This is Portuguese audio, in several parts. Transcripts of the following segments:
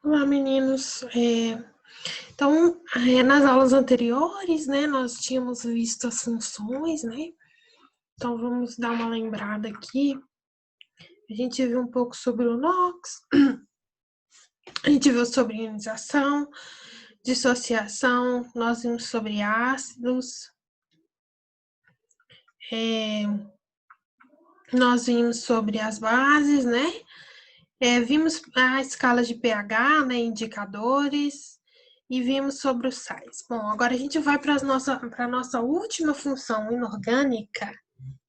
Olá, meninos. Então, nas aulas anteriores, né, nós tínhamos visto as funções, né? Então, vamos dar uma lembrada aqui. A gente viu um pouco sobre o NOx, a gente viu sobre ionização, dissociação, nós vimos sobre ácidos, nós vimos sobre as bases, né? Vimos a escala de pH, né, indicadores, e vimos sobre os sais. Bom, agora a gente vai para a nossa última função inorgânica,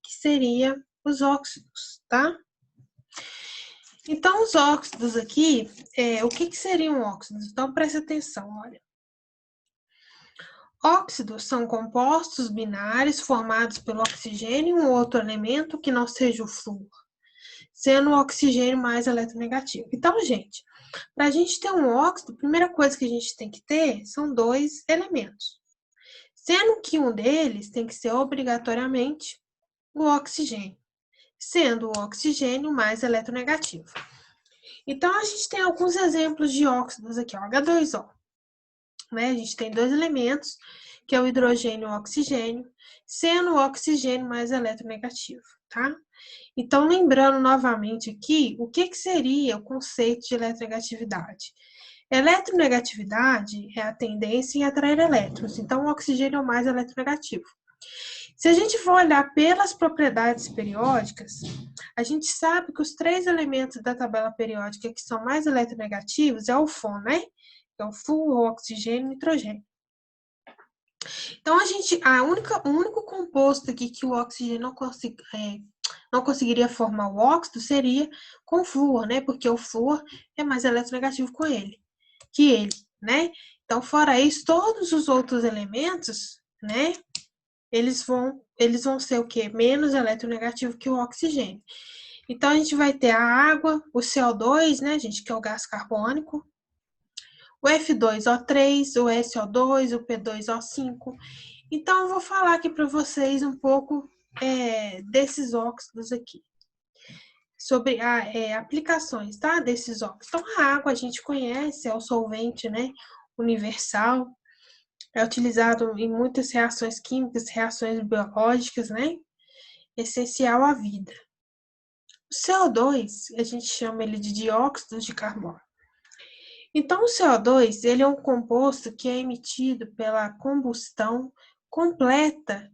que seria os óxidos, tá? Então, os óxidos aqui, o que seriam óxidos? Então, presta atenção, olha. Óxidos são compostos binários formados pelo oxigênio e um outro elemento que não seja o flúor, sendo o oxigênio mais eletronegativo. Então, gente, para a gente ter um óxido, a primeira coisa que a gente tem que ter são dois elementos, sendo que um deles tem que ser obrigatoriamente o oxigênio, sendo o oxigênio mais eletronegativo. Então, a gente tem alguns exemplos de óxidos aqui, ó, H2O. Né? A gente tem dois elementos, que é o hidrogênio e o oxigênio, sendo o oxigênio mais eletronegativo, tá? Então, lembrando novamente aqui, o que seria o conceito de eletronegatividade? Eletronegatividade é a tendência em atrair elétrons, então o oxigênio é o mais eletronegativo. Se a gente for olhar pelas propriedades periódicas, a gente sabe que os três elementos da tabela periódica que são mais eletronegativos é o FON, né? É o flúor, o oxigênio e o nitrogênio. Então, o único composto aqui que o oxigênio não conseguiria formar o óxido seria com o flúor, né? Porque o flúor é mais eletronegativo que ele, né? Então, fora isso, todos os outros elementos, né? Eles vão ser o quê? Menos eletronegativo que o oxigênio. Então, a gente vai ter a água, o CO2, né, gente, que é o gás carbônico, o F2O3, o SO2, o P2O5. Então, eu vou falar aqui para vocês um pouco desses óxidos aqui, sobre aplicações, tá? Desses óxidos. Então, a água a gente conhece, é o solvente, né, universal, é utilizado em muitas reações químicas, reações biológicas, né? Essencial à vida. O CO2, a gente chama ele de dióxido de carbono. Então, o CO2, ele é um composto que é emitido pela combustão completa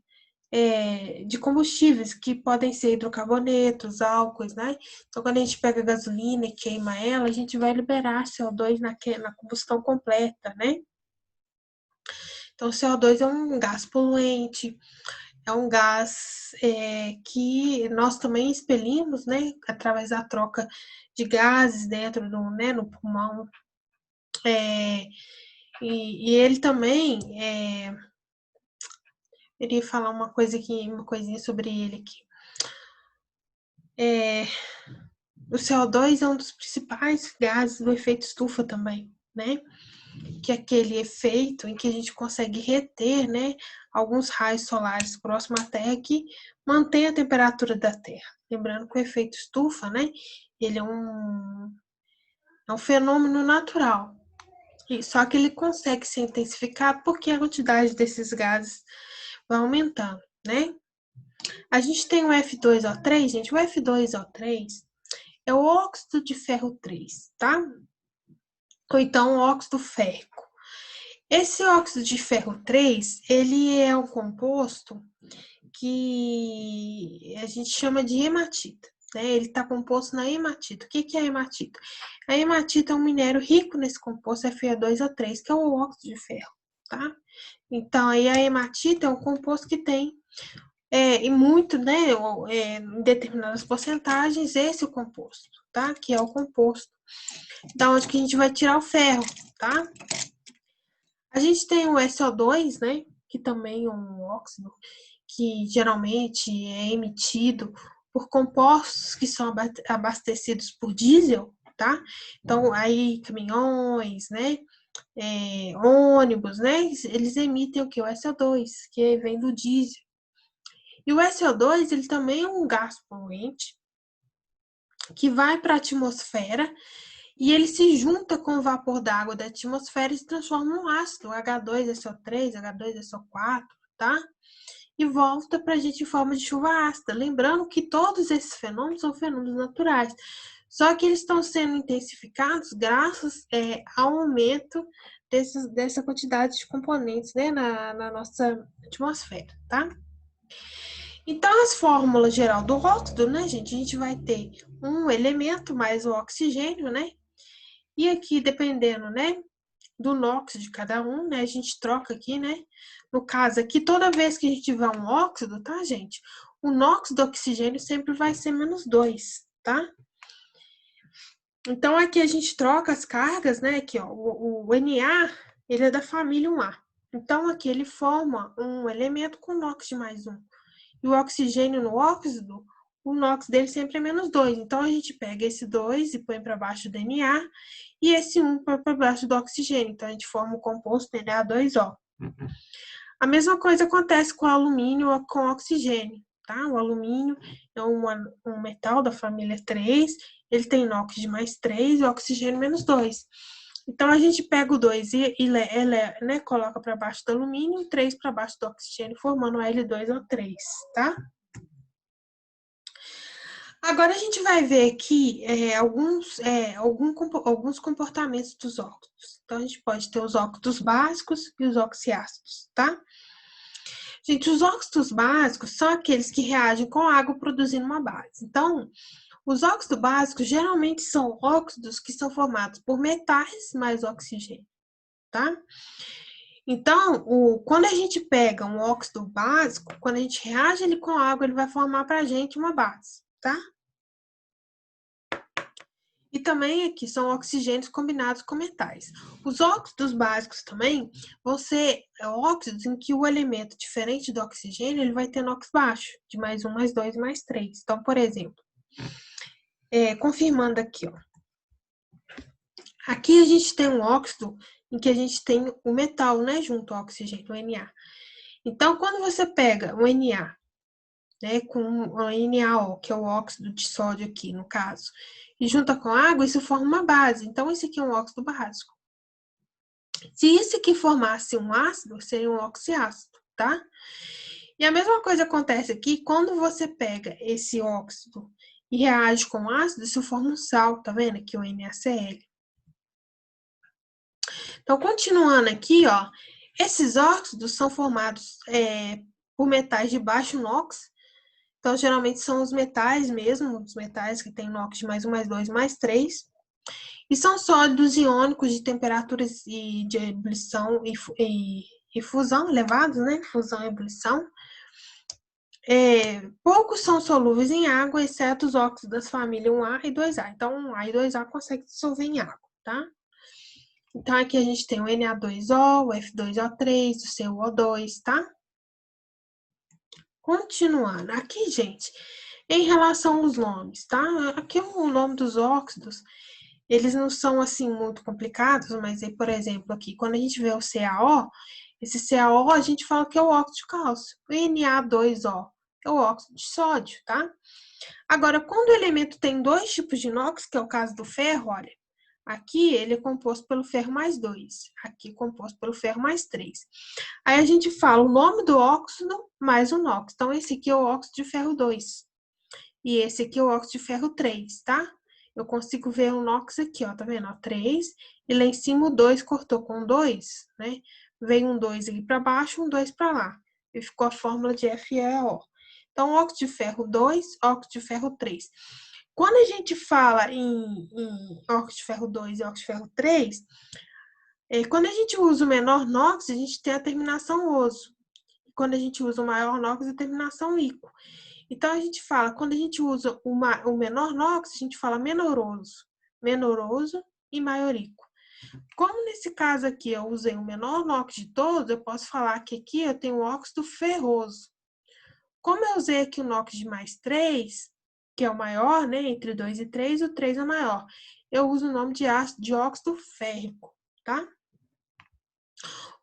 de combustíveis, que podem ser hidrocarbonetos, álcoois, né? Então, quando a gente pega a gasolina e queima ela, a gente vai liberar CO2 na combustão completa, né? Então, o CO2 é um gás poluente, é um gás que nós também expelimos, né, através da troca de gases dentro no pulmão. E ele também, eu iria falar uma coisinha sobre ele aqui. O CO2 é um dos principais gases do efeito estufa também, né? Que é aquele efeito em que a gente consegue reter, né, alguns raios solares próximos à Terra que mantém a temperatura da Terra. Lembrando que o efeito estufa, né, ele é um fenômeno natural. Só que ele consegue ser intensificado porque a quantidade desses gases vai aumentando, né? A gente tem o F2O3, gente. O F2O3 é o óxido de ferro 3, tá? Ou então o óxido férrico. Esse óxido de ferro 3, ele é um composto que a gente chama de hematita, né? Ele está composto na hematita. O que é a hematita? A hematita é um minério rico nesse composto Fe2O3, que é o óxido de ferro, tá? Então, aí a hematita é um composto que tem e muito, né, em determinadas porcentagens, esse é o composto, tá? Que é o composto da onde que a gente vai tirar o ferro, tá? A gente tem o SO2, né, que também é um óxido que geralmente é emitido por compostos que são abastecidos por diesel, tá? Então, aí caminhões, né, ônibus, né, eles emitem o que? O SO2, que vem do diesel. E o SO2, ele também é um gás poluente, que vai para a atmosfera e ele se junta com o vapor d'água da atmosfera e se transforma num ácido, H2SO3, H2SO4, tá? E volta para a gente em forma de chuva ácida. Lembrando que todos esses fenômenos são fenômenos naturais, só que eles estão sendo intensificados graças ao aumento dessa quantidade de componentes, né, na nossa atmosfera, tá? Então, as fórmulas geral do óxido, né, gente? A gente vai ter um elemento mais o oxigênio, né? E aqui, dependendo, né, do NOx de cada um, né, a gente troca aqui, né? No caso aqui, toda vez que a gente tiver um óxido, tá, gente? O NOx do oxigênio sempre vai ser -2, tá? Então, aqui a gente troca as cargas, né? Aqui, ó, o Na, ele é da família 1A. Então, aqui ele forma um elemento com NOx de +1. E o oxigênio no óxido, o NOx dele sempre é -2. Então, a gente pega esse 2 e põe para baixo do Na, e esse 1 põe para baixo do oxigênio. Então, a gente forma o composto Na2O. A mesma coisa acontece com o alumínio ou com o oxigênio, tá? O alumínio é um metal da família 3, ele tem NOx de +3 e o oxigênio -2. Então, a gente pega o 2 e né, coloca para baixo do alumínio e 3 para baixo do oxigênio, formando o L2O3, tá? Agora, a gente vai ver aqui alguns comportamentos dos óxidos. Então, a gente pode ter os óxidos básicos e os oxiácidos, tá? Gente, os óxidos básicos são aqueles que reagem com água produzindo uma base. Então, os óxidos básicos geralmente são óxidos que são formados por metais mais oxigênio, tá? Então, quando a gente pega um óxido básico, quando a gente reage ele com água, ele vai formar para a gente uma base, tá? E também aqui são oxigênios combinados com metais. Os óxidos básicos também vão ser óxidos em que o elemento diferente do oxigênio, ele vai ter NOx baixo, de +1, +2, +3. Então, por exemplo, confirmando aqui, ó. Aqui a gente tem um óxido em que a gente tem o metal, né, junto ao oxigênio, o Na. Então, quando você pega o Na, né, com o NaO, que é o óxido de sódio aqui, no caso, e junta com água, isso forma uma base. Então, esse aqui é um óxido básico. Se esse aqui formasse um ácido, seria um oxiácido, tá? E a mesma coisa acontece aqui quando você pega esse óxido e reage com ácido, isso forma um sal, tá vendo? Aqui o NaCl. Então, continuando aqui, ó, esses óxidos são formados por metais de baixo NOx. Então, geralmente são os metais mesmo, os metais que têm NOx de +1, +2, +3. E são sólidos iônicos de temperaturas de ebulição e fusão elevados, né? Fusão e ebulição. Poucos são solúveis em água, exceto os óxidos das famílias 1A e 2A. Então, 1A e 2A conseguem dissolver em água, tá? Então, aqui a gente tem o Na2O, o F2O3, o CuO2, tá? Continuando. Aqui, gente, em relação aos nomes, tá? Aqui o nome dos óxidos, eles não são, assim, muito complicados, mas aí, por exemplo, aqui, quando a gente vê o CaO, esse CaO a gente fala que é o óxido de cálcio. O Na2O é o óxido de sódio, tá? Agora, quando o elemento tem dois tipos de NOx, que é o caso do ferro, olha, aqui ele é composto pelo ferro +2, aqui composto pelo ferro +3. Aí a gente fala o nome do óxido mais o NOx. Então, esse aqui é o óxido de ferro 2. E esse aqui é o óxido de ferro 3, tá? Eu consigo ver o NOx aqui, ó, tá vendo? Ó, 3, e lá em cima o 2 cortou com 2, né? Veio um 2 aqui para baixo, um 2 para lá. E ficou a fórmula de FeO. Então, óxido de ferro 2, óxido de ferro 3. Quando a gente fala em óxido de ferro 2 e óxido de ferro 3, quando a gente usa o menor NOx, a gente tem a terminação oso. Quando a gente usa o maior NOx, a terminação ico. Então, a gente fala, quando a gente usa o menor NOx, a gente fala menoroso e maiorico. Como nesse caso aqui eu usei o menor NOx de todos, eu posso falar que aqui eu tenho o óxido ferroso. Como eu usei aqui o NOx de +3, que é o maior, né, entre 2 e 3, o 3 é maior. Eu uso o nome de óxido férrico, tá?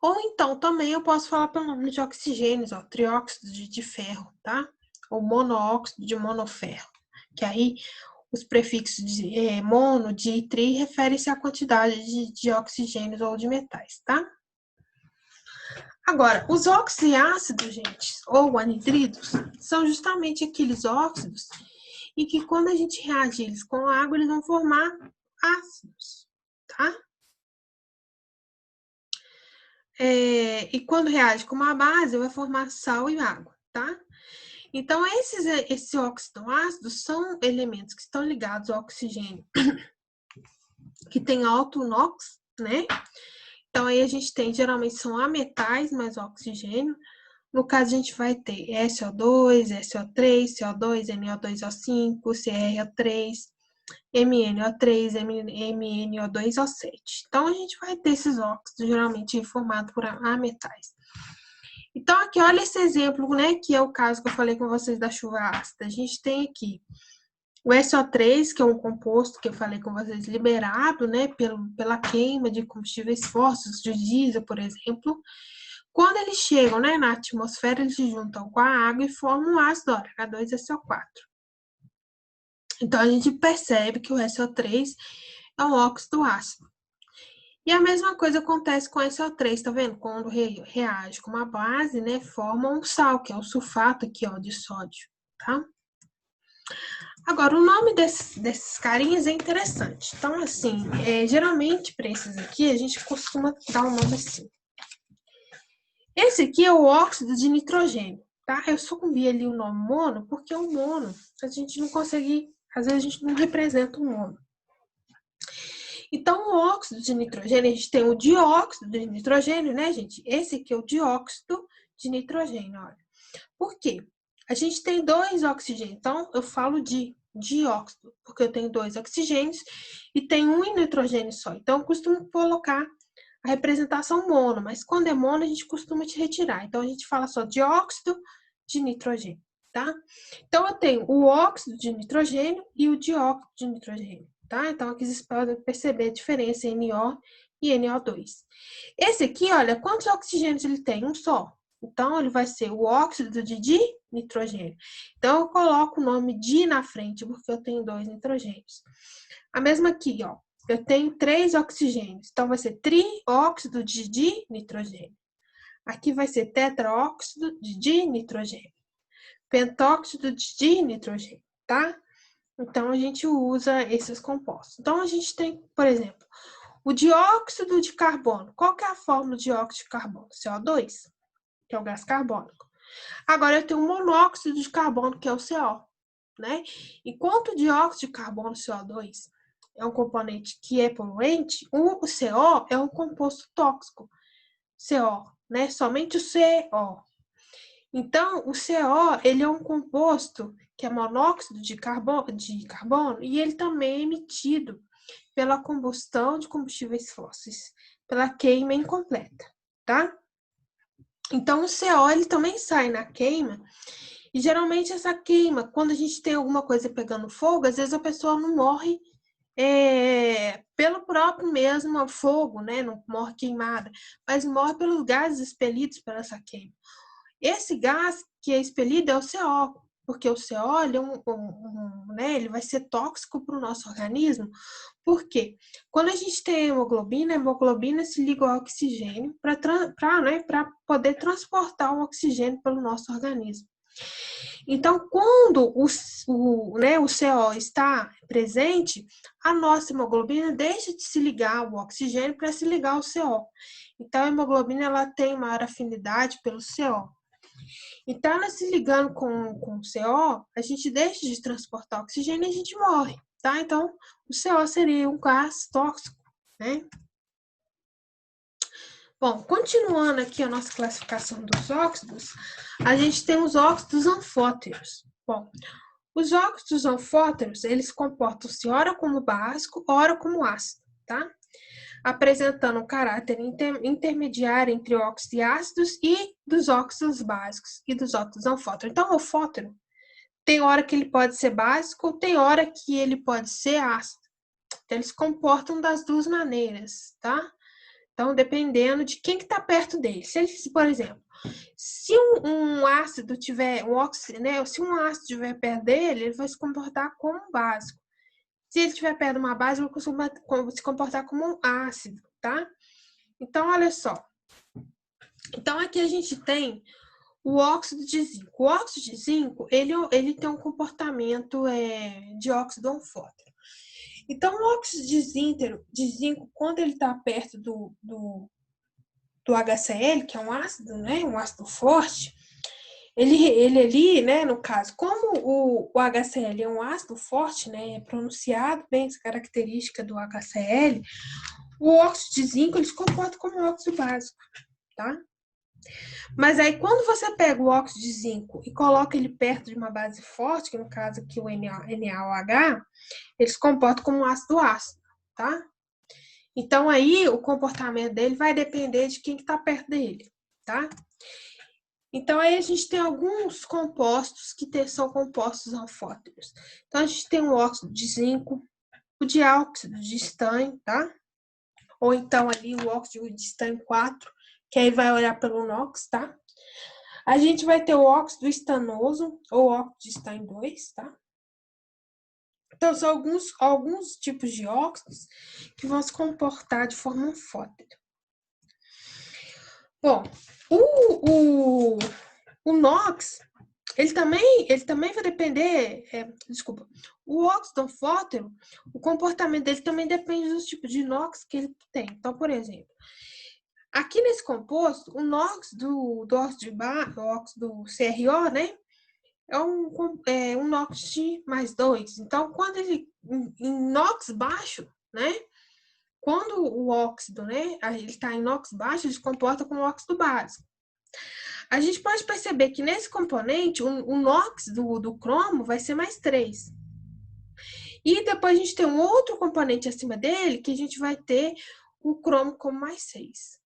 Ou então, também eu posso falar pelo nome de oxigênios, ó, trióxido de ferro, tá? Ou monóxido de monoferro. Que aí, Os prefixos de mono, di e tri referem-se à quantidade de oxigênios ou de metais, tá? Agora, os óxidos e ácidos, gente, ou anidridos, são justamente aqueles óxidos e que quando a gente reage eles com água, eles vão formar ácidos, tá? E quando reage com uma base, vai formar sal e água, tá? Então, esses óxidos ácidos são elementos que estão ligados ao oxigênio, que tem alto NOx, né? Então, aí a gente tem, geralmente, são ametais mais oxigênio. No caso, a gente vai ter SO2, SO3, CO2, NO2O5, CrO3, MnO3, MnO2O7. Então, a gente vai ter esses óxidos, geralmente, formados por ametais. Então, aqui, olha esse exemplo, né, que é o caso que eu falei com vocês da chuva ácida. A gente tem aqui o SO3, que é um composto que eu falei com vocês, liberado, né, pela queima de combustíveis fósseis, de diesel, por exemplo. Quando eles chegam, né, na atmosfera, eles se juntam com a água e formam um ácido H2SO4. Então, a gente percebe que o SO3 é um óxido ácido. E a mesma coisa acontece com o SO3, tá vendo? Quando reage com uma base, né, forma um sal, que é o sulfato aqui, ó, de sódio, tá? Agora, o nome desses carinhas é interessante. Então, assim, geralmente para esses aqui, a gente costuma dar um nome assim. Esse aqui é o óxido de nitrogênio, tá? Eu sucumbi ali o nome mono, porque o mono, a gente não consegue, às vezes a gente não representa o mono. Então, o óxido de nitrogênio, a gente tem o dióxido de nitrogênio, né, gente? Esse aqui é o dióxido de nitrogênio, olha. Por quê? A gente tem 2 oxigênios, então eu falo de dióxido, porque eu tenho 2 oxigênios e tem um nitrogênio só. Então, eu costumo colocar a representação mono, mas quando é mono, a gente costuma te retirar. Então, a gente fala só dióxido de nitrogênio, tá? Então, eu tenho o óxido de nitrogênio e o dióxido de nitrogênio, tá? Então, aqui vocês podem perceber a diferença em NO e NO2. Esse aqui, olha, quantos oxigênios ele tem? Um só. Então, ele vai ser o óxido de dinitrogênio. Então, eu coloco o nome di na frente, porque eu tenho 2 nitrogênios. A mesma aqui, ó. Eu tenho 3 oxigênios. Então, vai ser trióxido de dinitrogênio. Aqui vai ser tetraóxido de dinitrogênio. Pentóxido de dinitrogênio, tá? Então, a gente usa esses compostos. Então, a gente tem, por exemplo, o dióxido de carbono. Qual que é a fórmula do dióxido de carbono? CO2, que é o gás carbônico. Agora, eu tenho o monóxido de carbono, que é o CO, né? Enquanto o dióxido de carbono, CO2, é um componente que é poluente, o CO é um composto tóxico. CO, né? Somente o CO. Então, o CO, ele é um composto que é monóxido de carbono e ele também é emitido pela combustão de combustíveis fósseis, pela queima incompleta, tá? Então, o CO, ele também sai na queima, e geralmente essa queima, quando a gente tem alguma coisa pegando fogo, às vezes a pessoa não morre pelo próprio mesmo fogo, né? Não morre queimada, mas morre pelos gases expelidos por essa queima. Esse gás que é expelido é o CO, porque o CO ele né, ele vai ser tóxico para o nosso organismo. Por quê? Quando a gente tem a hemoglobina se liga ao oxigênio para poder transportar o oxigênio pelo nosso organismo. Então, quando o CO está presente, a nossa hemoglobina deixa de se ligar ao oxigênio para se ligar ao CO. Então, a hemoglobina ela tem maior afinidade pelo CO. Então, ela se ligando com o CO, a gente deixa de transportar oxigênio e a gente morre, tá? Então, o CO seria um gás tóxico, né? Bom, continuando aqui a nossa classificação dos óxidos, a gente tem os óxidos anfóteros. Bom, os óxidos anfóteros, eles comportam-se ora como básico, ora como ácido, tá? Apresentando um caráter intermediário entre óxidos e ácidos e dos óxidos básicos e dos óxidos anfóteros. Então, o anfótero tem hora que ele pode ser básico, tem hora que ele pode ser ácido. Então, eles se comportam das duas maneiras, tá? Então, dependendo de quem que está perto dele. Se ele, por exemplo, se um ácido tiver, se um ácido estiver perto dele, ele vai se comportar como básico. Se ele estiver perto de uma base, ele costuma se comportar como um ácido, tá? Então, olha só. Então, aqui a gente tem o óxido de zinco. O óxido de zinco, ele tem um comportamento de óxido anfótero. Então, o óxido de zinco, quando ele está perto do HCl, que é um ácido, né? Um ácido forte, ele ali, né, no caso, como o HCl é um ácido forte, né, é pronunciado bem essa característica do HCl, o óxido de zinco, ele se comporta como um óxido básico, tá? Mas aí, quando você pega o óxido de zinco e coloca ele perto de uma base forte, que no caso aqui o NaOH, ele se comporta como um ácido ácido, tá? Então, aí, o comportamento dele vai depender de quem que tá perto dele, tá? Então, aí a gente tem alguns compostos que são compostos anfóteros. Então, a gente tem o óxido de zinco, o dióxido de estânio, tá? Ou então ali o óxido de estânio 4, que aí vai olhar pelo NOx, tá? A gente vai ter o óxido estanoso, ou óxido de estânio 2, tá? Então, são alguns tipos de óxidos que vão se comportar de forma anfótera. Bom, o NOx, ele também vai depender, o óxido anfótero, o comportamento dele também depende dos tipos de NOx que ele tem. Então, por exemplo, aqui nesse composto, o NOx do óxido CRO, né, é um NOx de mais 2. Então, quando ele, em NOx baixo, né, quando o óxido, né, ele está em NOx baixo, ele se comporta como óxido básico. A gente pode perceber que nesse componente, o NOx do cromo vai ser mais 3. E depois a gente tem um outro componente acima dele, que a gente vai ter o cromo como mais 6.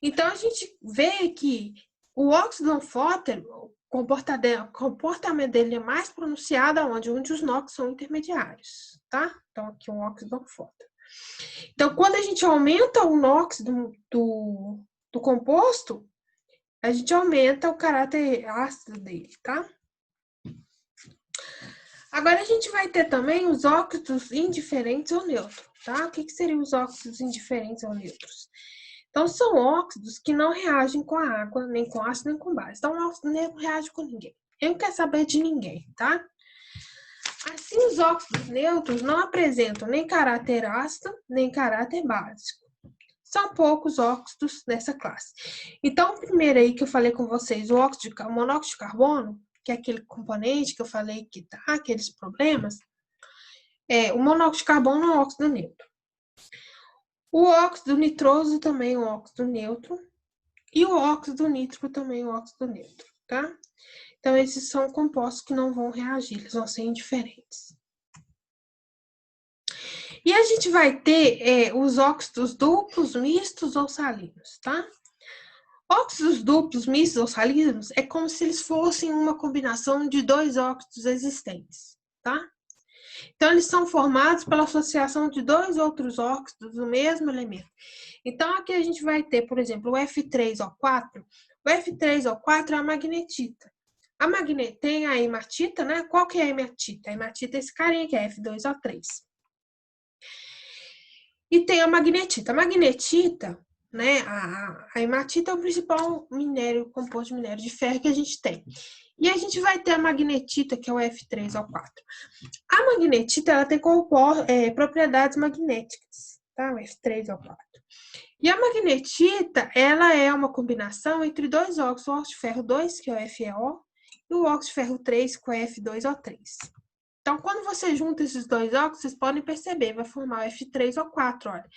Então, a gente vê que o óxido anfótero, o comportamento dele é mais pronunciado onde os NOx são intermediários, tá? Então, aqui um óxido anfótero. Então, quando a gente aumenta o NOx do composto, a gente aumenta o caráter ácido dele, tá? Agora, a gente vai ter também os óxidos indiferentes ou neutros, tá? O que seriam os óxidos indiferentes ou neutros? Então, são óxidos que não reagem com a água, nem com ácido, nem com base. Então, o óxido não reage com ninguém. Ele não quer saber de ninguém, tá? Assim, os óxidos neutros não apresentam nem caráter ácido, nem caráter básico. São poucos óxidos dessa classe. Então, o primeiro aí que eu falei com vocês, o monóxido de carbono, que é aquele componente que eu falei que dá aqueles problemas, o monóxido de carbono é um óxido neutro. O óxido nitroso também é um óxido neutro. E o óxido nítrico também é um óxido neutro, tá? Então, esses são compostos que não vão reagir, eles vão ser indiferentes. E a gente vai ter os óxidos duplos, mistos ou salinos, tá? Óxidos duplos, mistos ou salinos é como se eles fossem uma combinação de dois óxidos existentes, tá? Então, eles são formados pela associação de dois outros óxidos do mesmo elemento. Então, aqui a gente vai ter, por exemplo, o F3O4. O F3O4 é a magnetita. Tem a hematita, né? Qual que é a hematita? A hematita é esse carinha que é F2O3. E tem a magnetita. A magnetita, né? A hematita é o principal composto de minério de ferro que a gente tem. E a gente vai ter a magnetita, que é o F3O4. A magnetita, ela tem propriedades magnéticas, tá? O F3O4. E a magnetita, ela é uma combinação entre dois óxidos, o óxido de ferro 2, que é o FeO, e o óxido de ferro 3, que é o F2O3. Então, quando você junta esses dois óxidos, vocês podem perceber, vai formar o F3O4, olha.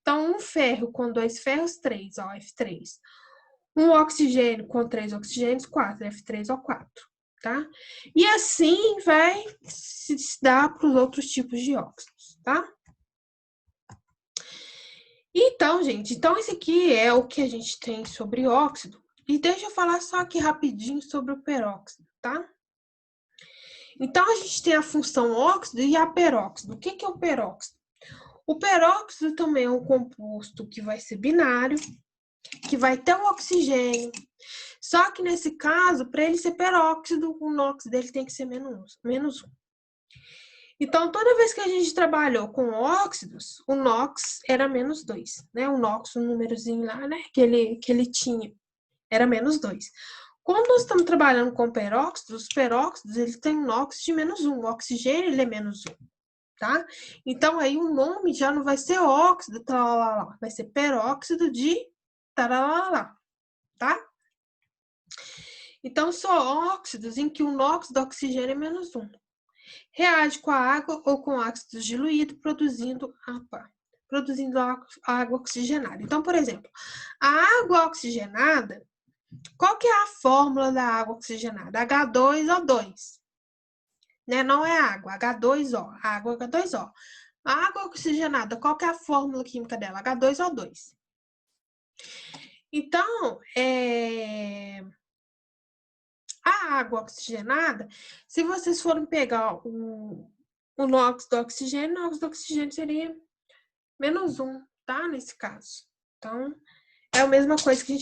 Então, um ferro com dois ferros, 3, ó, F3. Um oxigênio com 3 oxigênios, 4, F3O4, tá? E assim vai se dar para os outros tipos de óxidos, tá? Então, gente, esse aqui é o que a gente tem sobre óxido. E deixa eu falar só aqui rapidinho sobre o peróxido, tá? Então, a gente tem a função óxido e a peróxido. O que é o peróxido? O peróxido também é um composto que vai ser binário, que vai ter um oxigênio. Só que nesse caso, para ele ser peróxido, o NOx dele tem que ser menos 1. Então, toda vez que a gente trabalhou com óxidos, o NOx era -2, né? O NOx, o númerozinho lá, né? Que ele tinha, era -2. Quando nós estamos trabalhando com peróxidos, os peróxidos, eles têm um NOx de -1. O oxigênio, ele é -1, tá? Então, aí o nome já não vai ser óxido, talalá, vai ser peróxido de talalá, tá? Então, são óxidos em que o NOx do oxigênio é -1. Reage com a água ou com ácido diluído, produzindo água oxigenada. Então, por exemplo, a água oxigenada, qual que é a fórmula da água oxigenada? H2O2, né? Não é água, H2O, água H2O. A água oxigenada, qual que é a fórmula química dela? H2O2. Então, a água oxigenada, se vocês forem pegar o NOx do oxigênio, o NOx do oxigênio seria -1, tá? Nesse caso. Então, é a mesma coisa que a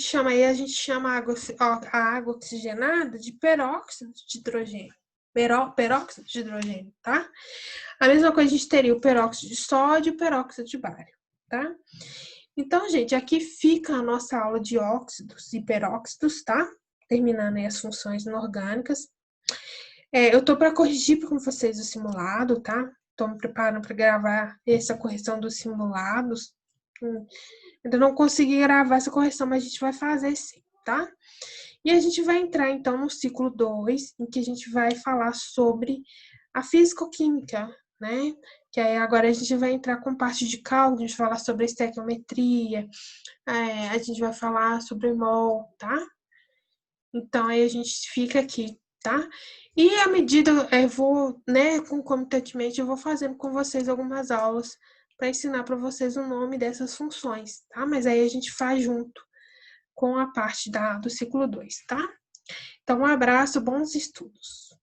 gente chama a água oxigenada de peróxido de hidrogênio. Peróxido de hidrogênio, tá? A mesma coisa a gente teria o peróxido de sódio e o peróxido de bário, tá? Então, gente, aqui fica a nossa aula de óxidos e peróxidos, tá? Terminando aí as funções inorgânicas. Eu tô para corrigir com vocês o simulado, tá? Tô me preparando para gravar essa correção dos simulados. Ainda não consegui gravar essa correção, mas a gente vai fazer sim, tá? E a gente vai entrar, então, no ciclo 2, em que a gente vai falar sobre a físico-química, né? Que aí agora a gente vai entrar com parte de cálculo, a gente vai falar sobre estequiometria, a gente vai falar sobre mol, tá? Então, aí a gente fica aqui, tá? E à medida, eu vou, né, concomitantemente, eu vou fazendo com vocês algumas aulas para ensinar para vocês o nome dessas funções, tá? Mas aí a gente faz junto com a parte do ciclo 2, tá? Então, um abraço, bons estudos.